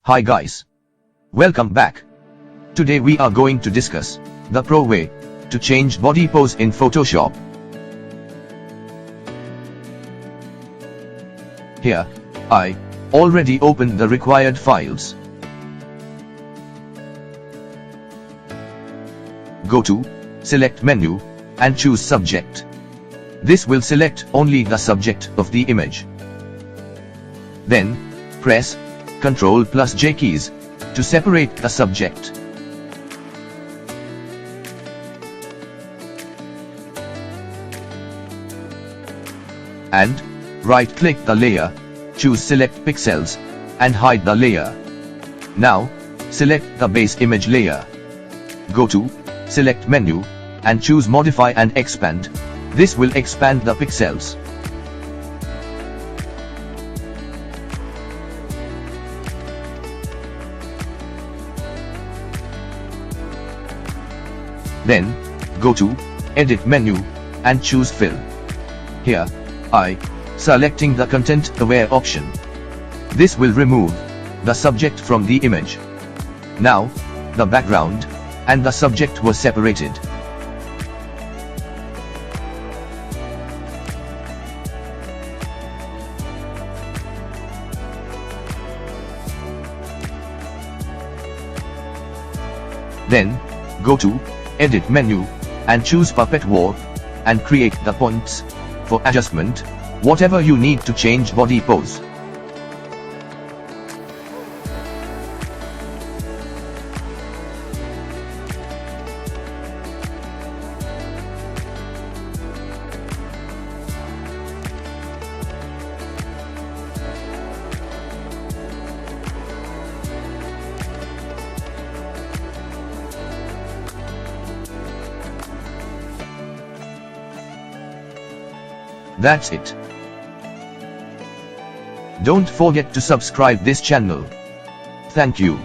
Hi guys. Welcome back. Today we are going to discuss the pro way to change body pose in Photoshop. Here, I already opened the required files. Go to Select menu and choose Subject. This will select only the subject of the image. Then, press Ctrl+J keys to separate the subject. And right-click the layer, choose Select Pixels, and hide the layer. Now, select the base image layer. Go to Select menu, and choose Modify and Expand. This will expand the pixels. Then, go to Edit menu, and choose Fill. Here, I selecting the Content Aware option. This will remove the subject from the image. Now, the background and the subject were separated. Then, go to Edit menu, and choose Puppet Warp, and create the points for adjustment, whatever you need to change body pose. That's it. Don't forget to subscribe this channel. Thank you.